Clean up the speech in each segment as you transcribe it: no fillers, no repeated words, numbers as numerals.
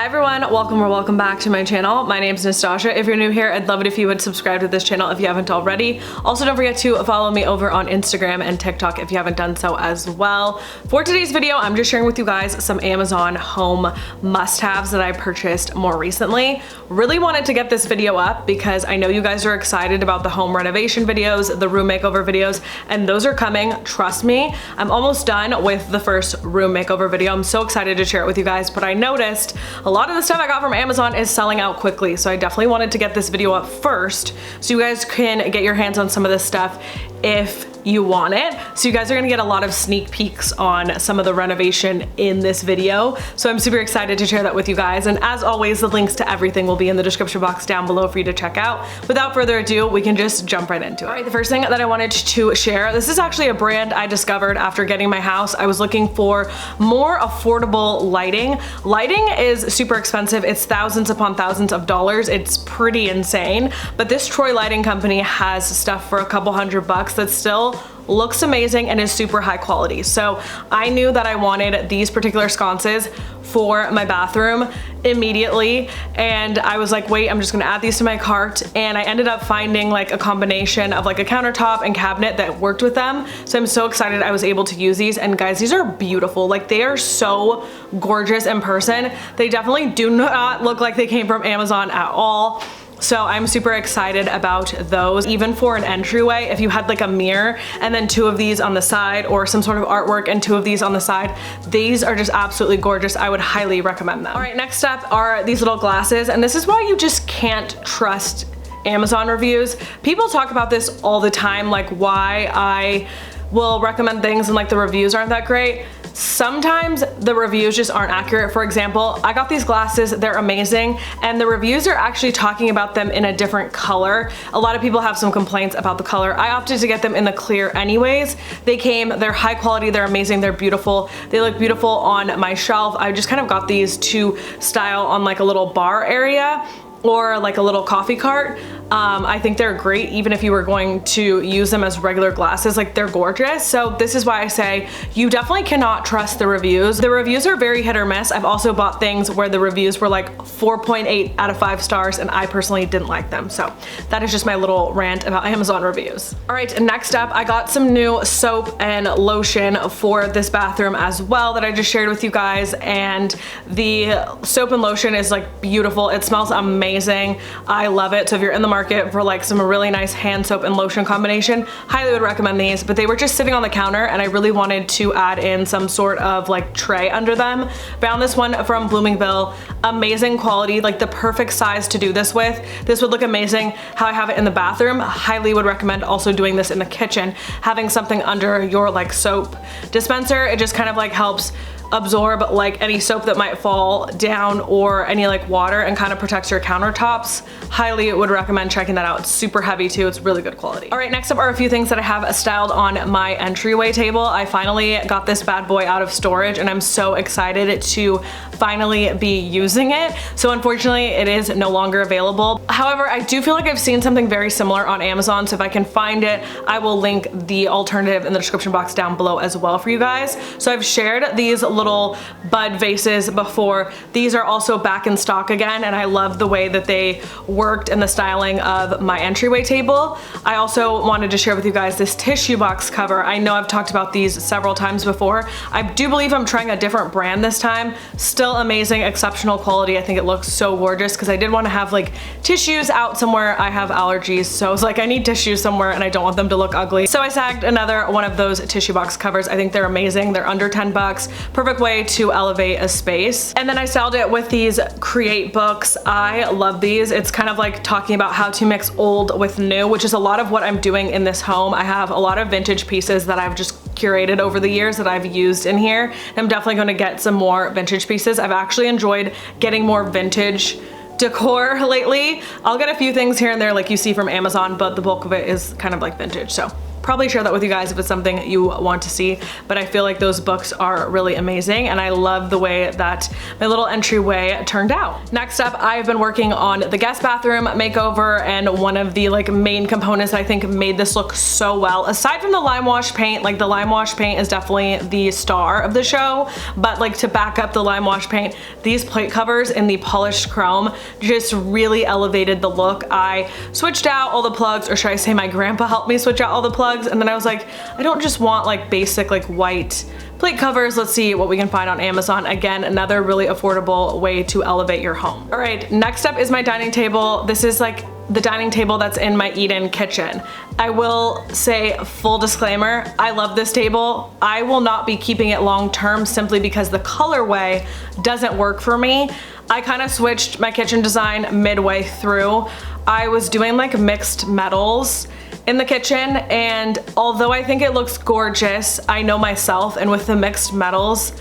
Hi everyone, welcome or welcome back to my channel. My name is Nastazsa. If you're new here, I'd love it if you would subscribe to this channel if you haven't already. Also, don't forget to follow me over on Instagram and TikTok if you haven't done so as well. For today's video, I'm just sharing with you guys some Amazon home must-haves that I purchased more recently. Really wanted to get this video up because I know you guys are excited about the home renovation videos, the room makeover videos, and those are coming, trust me. I'm almost done with the first room makeover video. I'm so excited to share it with you guys, but I noticed a lot of the stuff I got from Amazon is selling out quickly, so I definitely wanted to get this video up first so you guys can get your hands on some of this stuff if you want it. So you guys are gonna get a lot of sneak peeks on some of the renovation in this video. So I'm super excited to share that with you guys. And as always, the links to everything will be in the description box down below for you to check out. Without further ado, we can just jump right into it. All right, the first thing that I wanted to share, this is actually a brand I discovered after getting my house. I was looking for more affordable lighting. Lighting is super expensive. It's thousands upon thousands of dollars. It's pretty insane. But this Troy lighting company has stuff for a couple $100 that still looks amazing and is super high quality. So I knew that I wanted these particular sconces for my bathroom immediately, and I was like, wait, I'm just gonna add these to my cart, and I ended up finding like a combination of like a countertop and cabinet that worked with them. So I'm so excited I was able to use these, and guys, these are beautiful. Like, they are so gorgeous in person. They definitely do not look like they came from Amazon at all. So I'm super excited about those. Even for an entryway, if you had like a mirror and then two of these on the side, or some sort of artwork and two of these on the side, these are just absolutely gorgeous. I would highly recommend them. All right, next up are these little glasses, and this is why you just can't trust Amazon reviews. People talk about this all the time, like why I will recommend things and like the reviews aren't that great. Sometimes the reviews just aren't accurate. For example, I got these glasses, they're amazing, and the reviews are actually talking about them in a different color. A lot of people have some complaints about the color. I opted to get them in the clear anyways. They're high quality, they're amazing, they're beautiful. They look beautiful on my shelf. I just kind of got these to style on like a little bar area or like a little coffee cart. I think they're great even if you were going to use them as regular glasses. Like, they're gorgeous. So this is why I say you definitely cannot trust the reviews. The reviews are very hit or miss. I've also bought things where the reviews were like 4.8 out of 5 stars, and I personally didn't like them. So that is just my little rant about Amazon reviews. All right, next up, I got some new soap and lotion for this bathroom as well that I just shared with you guys, and the soap and lotion is like beautiful. It smells amazing. I love it. So if you're in the market for like some really nice hand soap and lotion combination, highly would recommend these. But they were just sitting on the counter, and I really wanted to add in some sort of like tray under them. Found this one from Bloomingville. Amazing quality, like the perfect size to do this with. This would look amazing how I have it in the bathroom. Highly would recommend also doing this in the kitchen. Having something under your like soap dispenser, it just kind of like helps absorb like any soap that might fall down or any like water, and kind of protects your countertops. Highly would recommend checking that out. It's super heavy too. It's really good quality. All right, next up are a few things that I have styled on my entryway table. I finally got this bad boy out of storage, and I'm so excited to finally be using it. So unfortunately, it is no longer available. However, I do feel like I've seen something very similar on Amazon, so if I can find it, I will link the alternative in the description box down below as well for you guys. So I've shared these little bud vases before. These are also back in stock again, and I love the way that they worked in the styling of my entryway table. I also wanted to share with you guys this tissue box cover. I know I've talked about these several times before. I do believe I'm trying a different brand this time. Still amazing, exceptional quality. I think it looks so gorgeous because I did want to have like tissues out somewhere. I have allergies, so I was like, I need tissues somewhere and I don't want them to look ugly. So I snagged another one of those tissue box covers. I think they're amazing. They're under 10 bucks. Perfect way to elevate a space. And then I styled it with these Create books. I love these. It's kind of like talking about how to mix old with new, which is a lot of what I'm doing in this home. I have a lot of vintage pieces that I've just curated over the years that I've used in here. I'm definitely going to get some more vintage pieces. I've actually enjoyed getting more vintage decor lately. I'll get a few things here and there like you see from Amazon, but the bulk of it is kind of like vintage. So probably share that with you guys if it's something you want to see, but I feel like those books are really amazing and I love the way that my little entryway turned out. Next up, I've been working on the guest bathroom makeover, and one of the like main components that I think made this look so well, aside from the lime wash paint, like the lime wash paint is definitely the star of the show, but like to back up the lime wash paint, these plate covers in the polished chrome just really elevated the look. I switched out all the plugs, or should I say my grandpa helped me switch out all the plugs, and then I was like, I don't just want like basic like white plate covers. Let's see what we can find on Amazon. Again, another really affordable way to elevate your home. All right, next up is my dining table. This is like the dining table that's in my eat-in kitchen. I will say, full disclaimer, I love this table. I will not be keeping it long term simply because the colorway doesn't work for me. I kind of switched my kitchen design midway through. I was doing like mixed metals in the kitchen, and although I think it looks gorgeous, I know myself, and with the mixed metals,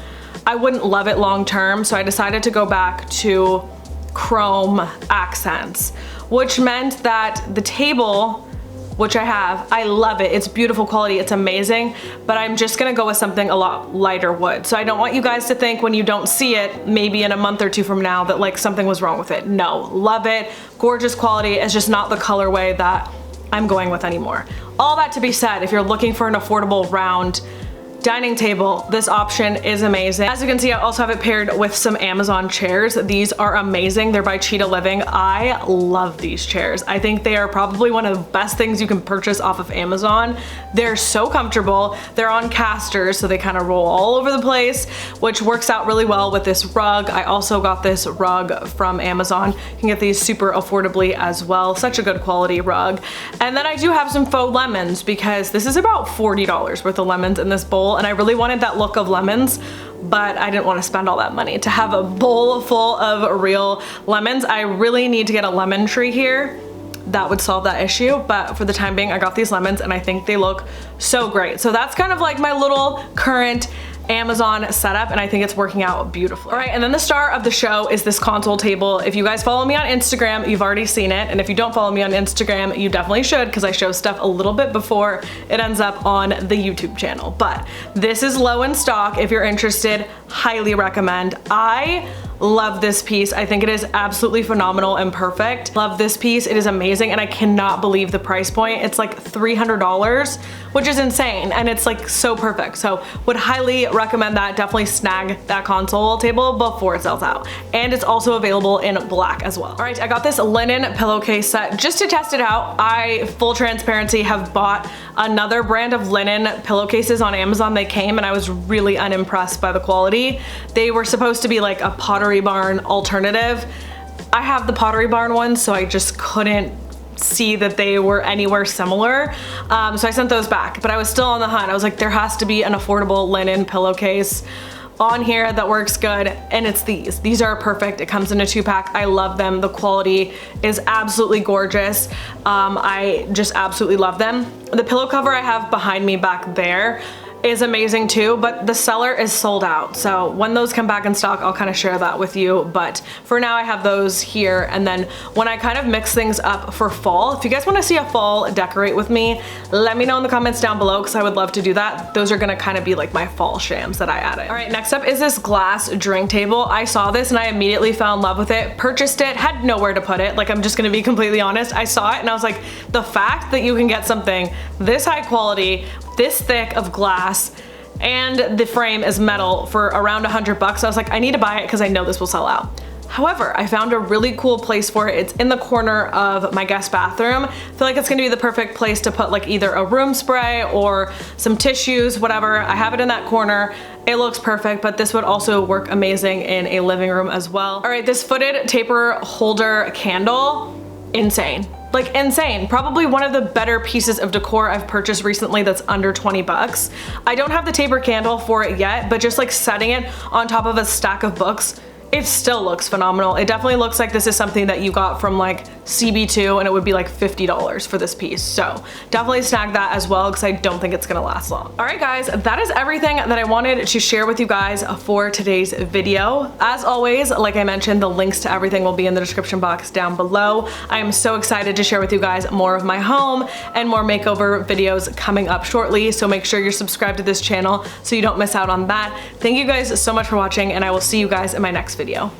I wouldn't love it long term, so I decided to go back to chrome accents, which meant that the table, which I have, I love it. It's beautiful quality, it's amazing, but I'm just gonna go with something a lot lighter wood. So I don't want you guys to think when you don't see it, maybe in a month or two from now, that like something was wrong with it. No, love it, gorgeous quality. It's just not the colorway that I'm going with anymore. All that to be said, if you're looking for an affordable round dining table, this option is amazing. As you can see, I also have it paired with some Amazon chairs. These are amazing. They're by Cheetah Living. I love these chairs. I think they are probably one of the best things you can purchase off of Amazon. They're so comfortable. They're on casters, so they kind of roll all over the place, which works out really well with this rug. I also got this rug from Amazon. You can get these super affordably as well. Such a good quality rug. And then I do have some faux lemons, because this is about $40 worth of lemons in this bowl, and I really wanted that look of lemons, but I didn't want to spend all that money to have a bowl full of real lemons. I really need to get a lemon tree here. That would solve that issue, but for the time being, I got these lemons and I think they look so great. So that's kind of like my little current Amazon setup, and I think it's working out beautifully. All right, and then the star of the show is this console table. If you guys follow me on Instagram, you've already seen it, and if you don't follow me on Instagram, you definitely should, because I show stuff a little bit before it ends up on the YouTube channel. But this is low in stock. If you're interested, highly recommend. I love this piece. I think it is absolutely phenomenal and perfect. Love this piece. It is amazing, and I cannot believe the price point. It's like $300, which is insane, and it's like so perfect. So would highly recommend that. Definitely snag that console table before it sells out. And it's also available in black as well. All right, I got this linen pillowcase set just to test it out. I, full transparency, have bought another brand of linen pillowcases on Amazon. They came and I was really unimpressed by the quality. They were supposed to be like a Pottery Barn alternative. I have the Pottery Barn ones, so I just couldn't see that they were anywhere similar. So I sent those back, but I was still on the hunt. I was like, there has to be an affordable linen pillowcase on here that works good, and it's these. These are perfect. It comes in a 2-pack. I love them. The quality is absolutely gorgeous. I just absolutely love them. The pillow cover I have behind me back there is amazing too, but the seller is sold out. So when those come back in stock, I'll kind of share that with you. But for now, I have those here. And then when I kind of mix things up for fall, if you guys want to see a fall decorate with me, let me know in the comments down below, because I would love to do that. Those are gonna kind of be like my fall shams that I added. All right, next up is this glass drink table. I saw this and I immediately fell in love with it, purchased it, had nowhere to put it. Like, I'm just gonna be completely honest. I saw it and I was like, the fact that you can get something this high quality, this thick of glass, and the frame is metal for around $100. I was like, I need to buy it because I know this will sell out. However, I found a really cool place for it. It's in the corner of my guest bathroom. I feel like it's gonna be the perfect place to put like either a room spray or some tissues, whatever. I have it in that corner. It looks perfect, but this would also work amazing in a living room as well. All right, this footed taper holder candle, insane. Like, insane. Probably one of the better pieces of decor I've purchased recently that's under 20 bucks. I don't have the taper candle for it yet, but just like setting it on top of a stack of books, it still looks phenomenal. It definitely looks like this is something that you got from like CB2 and it would be like $50 for this piece. So definitely snag that as well because I don't think it's gonna last long. All right guys, that is everything that I wanted to share with you guys for today's video. As always, like I mentioned, the links to everything will be in the description box down below. I am so excited to share with you guys more of my home and more makeover videos coming up shortly, so make sure you're subscribed to this channel so you don't miss out on that. Thank you guys so much for watching, and I will see you guys in my next video.